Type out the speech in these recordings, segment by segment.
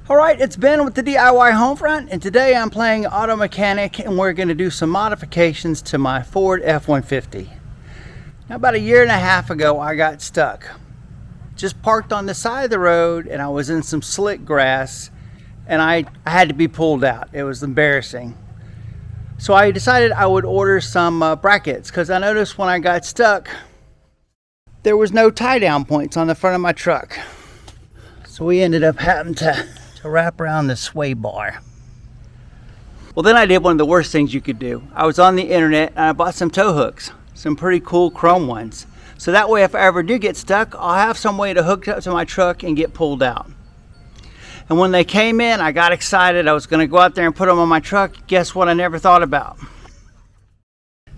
Alright, it's Ben with the DIY Homefront, and today I'm playing auto mechanic and we're going to do some modifications to my Ford F-150. Now, about a year and a half ago I got stuck. Just parked on the side of the road and I was in some slick grass and I had to be pulled out. It was embarrassing. So I decided I would order some brackets because I noticed when I got stuck there was no tie down points on the front of my truck. So we ended up having to wrap around the sway bar. Well, then I did one of the worst things you could do. I was on the internet and I bought some tow hooks, some pretty cool chrome ones. So that way if I ever do get stuck, I'll have some way to hook up to my truck and get pulled out. And when they came in, I got excited. I was gonna go out there and put them on my truck. Guess what I never thought about?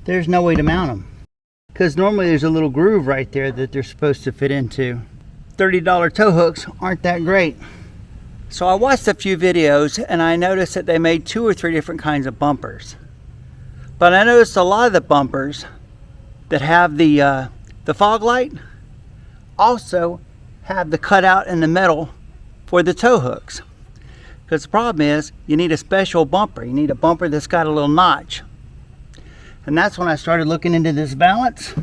There's no way to mount them. Because normally there's a little groove right there that they're supposed to fit into. $30 tow hooks aren't that great. So I watched a few videos and I noticed that they made 2 or 3 different kinds of bumpers. But I noticed a lot of the bumpers that have the fog light also have the cutout in the metal for the tow hooks. Because the problem is you need a special bumper. You need a bumper that's got a little notch. And that's when I started looking into this Valance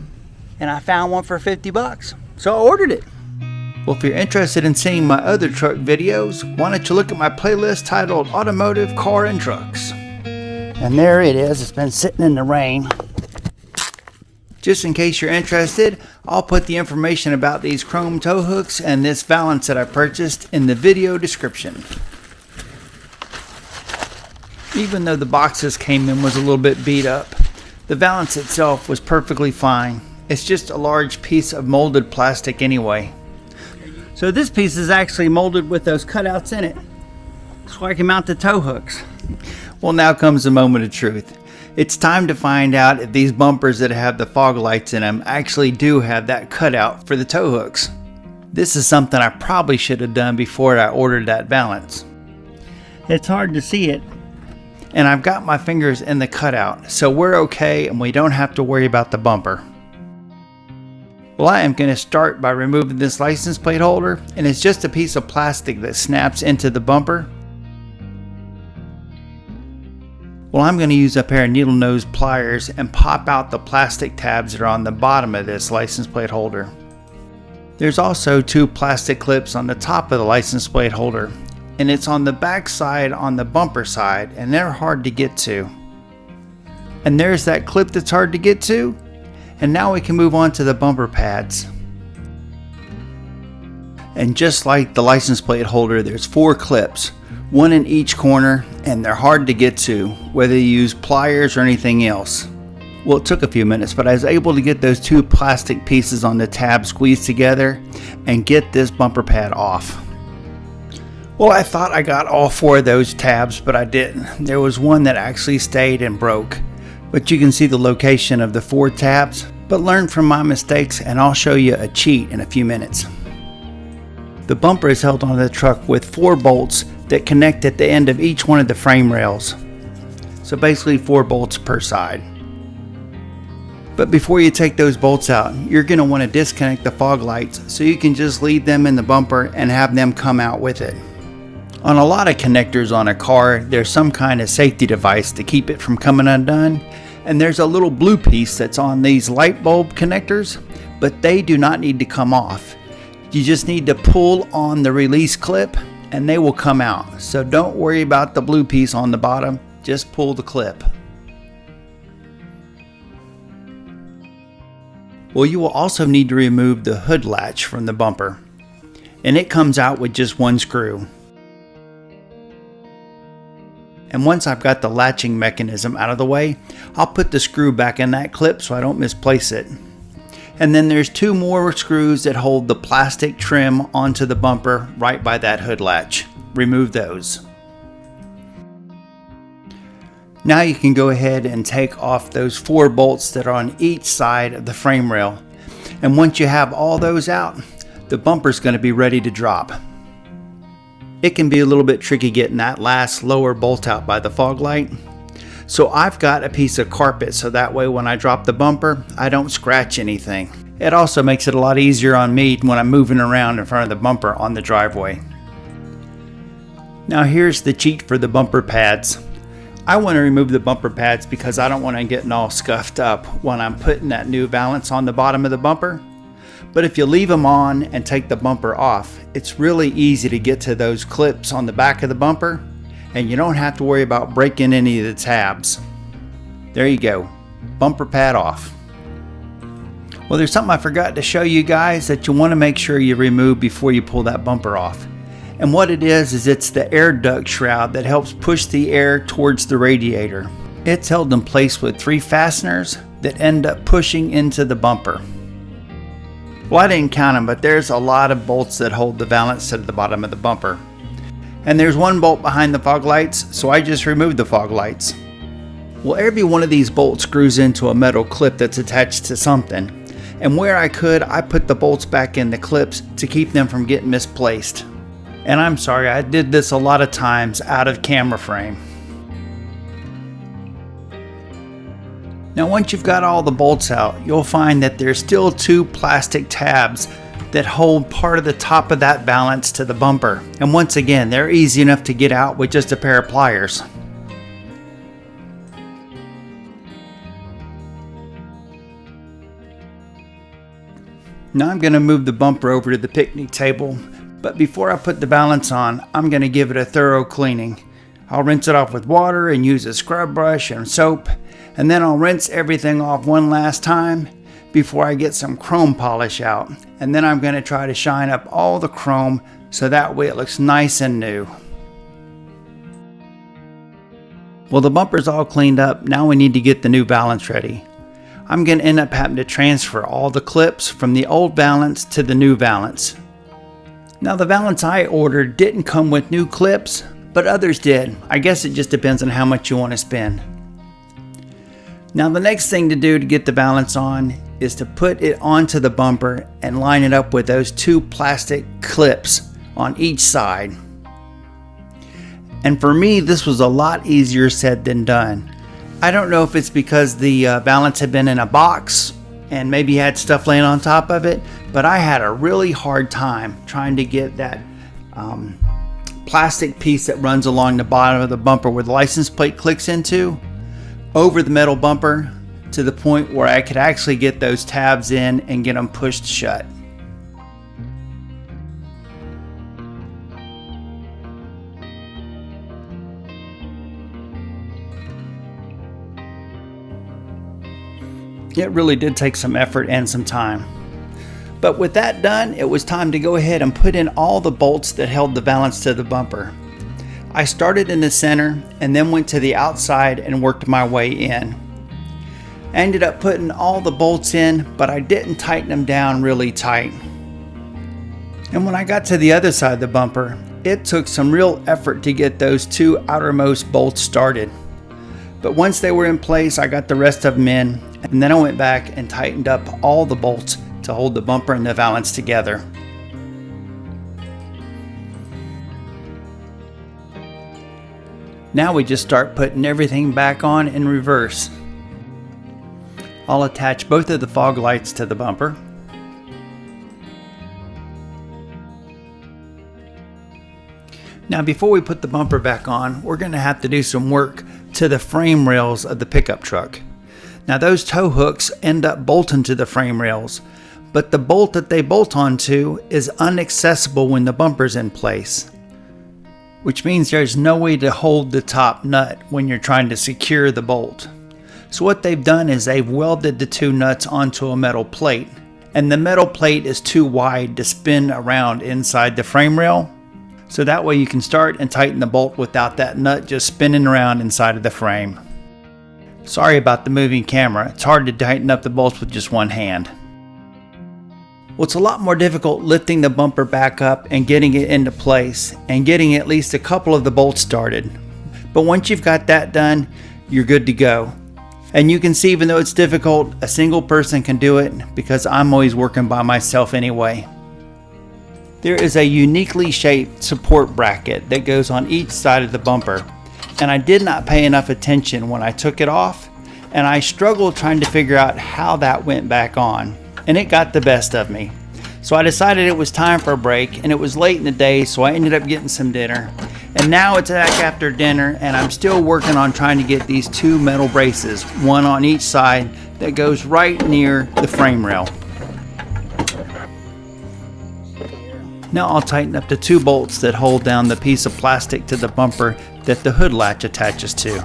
and I found one for 50 bucks. So I ordered it. Well, if you're interested in seeing my other truck videos, why don't you look at my playlist titled Automotive, Car, and Trucks. And there it is. It's been sitting in the rain. Just in case you're interested, I'll put the information about these chrome tow hooks and this Valance that I purchased in the video description. Even though the boxes came in was a little bit beat up, the Valance itself was perfectly fine. It's just a large piece of molded plastic anyway. So this piece is actually molded with those cutouts in it, so I can mount the tow hooks. Well, now comes the moment of truth. It's time to find out if these bumpers that have the fog lights in them actually do have that cutout for the tow hooks. This is something I probably should have done before I ordered that Valance. It's hard to see it, and I've got my fingers in the cutout, so we're okay and we don't have to worry about the bumper. Well, I am going to start by removing this license plate holder, and it's just a piece of plastic that snaps into the bumper. Well, I'm going to use a pair of needle nose pliers and pop out the plastic tabs that are on the bottom of this license plate holder. There's also 2 plastic clips on the top of the license plate holder, and it's on the back side on the bumper side, and they're hard to get to. And there's that clip that's hard to get to. And now we can move on to the bumper pads. And just like the license plate holder, there's 4 clips, 1 in each corner, and they're hard to get to, whether you use pliers or anything else. Well, it took a few minutes, but I was able to get those 2 plastic pieces on the tab squeezed together and get this bumper pad off. Well, I thought I got all 4 of those tabs, but I didn't. There was one that actually stayed and broke. But you can see the location of the 4 tabs. But learn from my mistakes and I'll show you a cheat in a few minutes. The bumper is held onto the truck with 4 bolts that connect at the end of each one of the frame rails. So basically 4 bolts per side. But before you take those bolts out, you're going to want to disconnect the fog lights so you can just leave them in the bumper and have them come out with it. On a lot of connectors on a car, there's some kind of safety device to keep it from coming undone. And there's a little blue piece that's on these light bulb connectors, but they do not need to come off. You just need to pull on the release clip and they will come out. So don't worry about the blue piece on the bottom, just pull the clip. Well, you will also need to remove the hood latch from the bumper, and it comes out with just 1 screw. And once I've got the latching mechanism out of the way, I'll put the screw back in that clip so I don't misplace it. And then there's 2 more screws that hold the plastic trim onto the bumper right by that hood latch. Remove those. Now you can go ahead and take off those 4 bolts that are on each side of the frame rail. And once you have all those out, the bumper's going to be ready to drop. It can be a little bit tricky getting that last lower bolt out by the fog light. So I've got a piece of carpet so that way when I drop the bumper, I don't scratch anything. It also makes it a lot easier on me when I'm moving around in front of the bumper on the driveway. Now here's the cheat for the bumper pads. I want to remove the bumper pads because I don't want to get all scuffed up when I'm putting that new Valance on the bottom of the bumper. But if you leave them on and take the bumper off, it's really easy to get to those clips on the back of the bumper, and you don't have to worry about breaking any of the tabs. There you go, bumper pad off. Well, there's something I forgot to show you guys that you want to make sure you remove before you pull that bumper off. And what it is it's the air duct shroud that helps push the air towards the radiator. It's held in place with 3 fasteners that end up pushing into the bumper. Well, I didn't count them, but there's a lot of bolts that hold the Valance to the bottom of the bumper. And there's 1 bolt behind the fog lights, so I just removed the fog lights. Well, every one of these bolts screws into a metal clip that's attached to something. And where I could, I put the bolts back in the clips to keep them from getting misplaced. And I'm sorry, I did this a lot of times out of camera frame. Now once you've got all the bolts out, you'll find that there's still 2 plastic tabs that hold part of the top of that Valance to the bumper. And once again, they're easy enough to get out with just a pair of pliers. Now I'm going to move the bumper over to the picnic table. But before I put the Valance on, I'm going to give it a thorough cleaning. I'll rinse it off with water and use a scrub brush and soap, and then I'll rinse everything off one last time before I get some chrome polish out. And then I'm going to try to shine up all the chrome so that way it looks nice and new. Well, the bumper's all cleaned up. Now we need to get the new Valance ready. I'm going to end up having to transfer all the clips from the old Valance to the new Valance. Now the Valance I ordered didn't come with new clips, but others did. I guess it just depends on how much you want to spend. Now the next thing to do to get the Valance on is to put it onto the bumper and line it up with those 2 plastic clips on each side. And for me, this was a lot easier said than done. I don't know if it's because the Valance had been in a box and maybe had stuff laying on top of it, but I had a really hard time trying to get that plastic piece that runs along the bottom of the bumper where the license plate clicks into over the metal bumper to the point where I could actually get those tabs in and get them pushed shut. It really did take some effort and some time. But with that done, it was time to go ahead and put in all the bolts that held the Valance to the bumper. I started in the center and then went to the outside and worked my way in. I ended up putting all the bolts in, but I didn't tighten them down really tight. And when I got to the other side of the bumper, it took some real effort to get those 2 outermost bolts started. But once they were in place, I got the rest of them in, and then I went back and tightened up all the bolts to hold the bumper and the Valance together. Now we just start putting everything back on in reverse. I'll attach both of the fog lights to the bumper. Now before we put the bumper back on, we're going to have to do some work to the frame rails of the pickup truck. Now those tow hooks end up bolting to the frame rails, but the bolt that they bolt onto is inaccessible when the bumper's in place, which means there's no way to hold the top nut when you're trying to secure the bolt. So what they've done is they've welded the 2 nuts onto a metal plate, and the metal plate is too wide to spin around inside the frame rail. So that way you can start and tighten the bolt without that nut just spinning around inside of the frame. Sorry about the moving camera, it's hard to tighten up the bolts with just one hand. Well, it's a lot more difficult lifting the bumper back up and getting it into place and getting at least a couple of the bolts started. But once you've got that done, you're good to go. And you can see, even though it's difficult, a single person can do it because I'm always working by myself anyway. There is a uniquely shaped support bracket that goes on each side of the bumper, and I did not pay enough attention when I took it off, and I struggled trying to figure out how that went back on, and it got the best of me. So I decided it was time for a break, and it was late in the day, so I ended up getting some dinner, And now it's back after dinner, and I'm still working on trying to get these two metal braces, one on each side, that goes right near the frame rail. Now I'll tighten up the two bolts that hold down the piece of plastic to the bumper that the hood latch attaches to.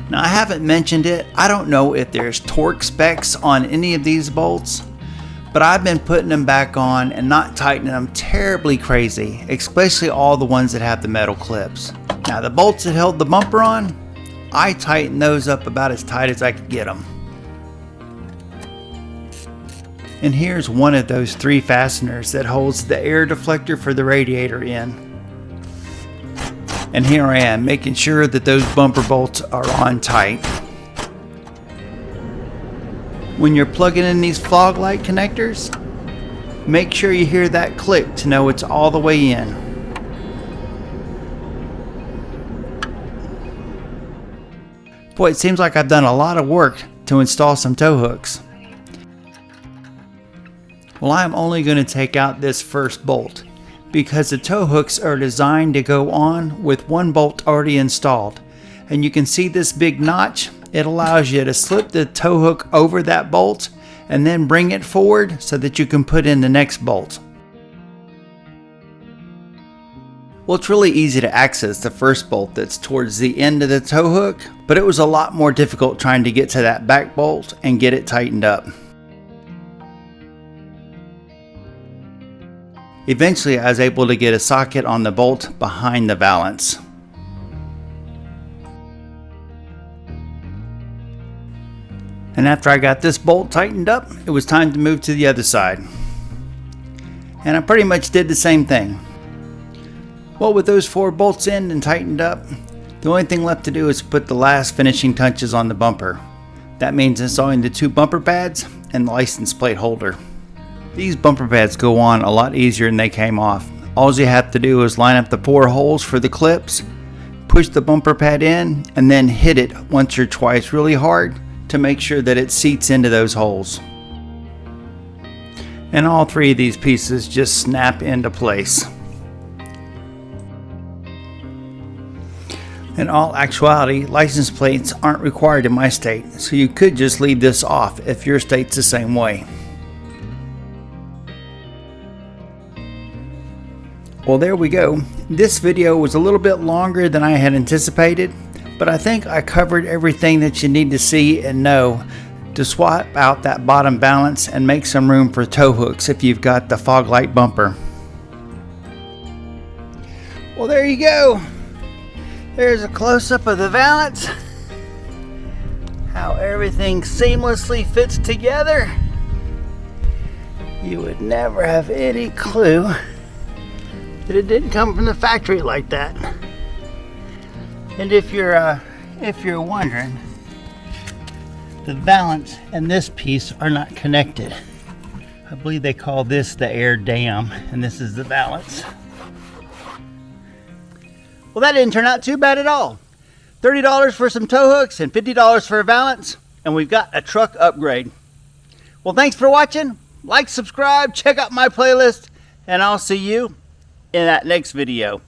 Now I haven't mentioned it, I don't know if there's torque specs on any of these bolts, but I've been putting them back on and not tightening them terribly crazy, especially all the ones that have the metal clips. Now the bolts that held the bumper on, I tightened those up about as tight as I could get them. And here's one of those three fasteners that holds the air deflector for the radiator in. And here I am making sure that those bumper bolts are on tight. When you're plugging in these fog light connectors, make sure you hear that click to know it's all the way in. Boy, it seems like I've done a lot of work to install some tow hooks. Well, I'm only going to take out this first bolt because the tow hooks are designed to go on with one bolt already installed. And you can see this big notch. It allows you to slip the tow hook over that bolt and then bring it forward so that you can put in the next bolt. Well, it's really easy to access the first bolt that's towards the end of the tow hook, but it was a lot more difficult trying to get to that back bolt and get it tightened up. Eventually, I was able to get a socket on the bolt behind the valance. And after I got this bolt tightened up, it was time to move to the other side. And I pretty much did the same thing. Well, with those four bolts in and tightened up, the only thing left to do is put the last finishing touches on the bumper. That means installing the two bumper pads and the license plate holder. These bumper pads go on a lot easier than they came off. All you have to do is line up the four holes for the clips, push the bumper pad in, and then hit it once or twice really hard to make sure that it seats into those holes. And all three of these pieces just snap into place. In all actuality, license plates aren't required in my state, so you could just leave this off if your state's the same way. Well, there we go. This video was a little bit longer than I had anticipated, but I think I covered everything that you need to see and know to swap out that bottom valance and make some room for tow hooks if you've got the fog light bumper. Well, there you go. There's a close-up of the valance. How everything seamlessly fits together. You would never have any clue that it didn't come from the factory like that. And if you're wondering, the valance and this piece are not connected. I believe they call this the air dam, and this is the valance. Well, that didn't turn out too bad at all. $30 for some tow hooks and $50 for a valance, and we've got a truck upgrade. Well, thanks for watching. Like, subscribe, check out my playlist, and I'll see you in that next video.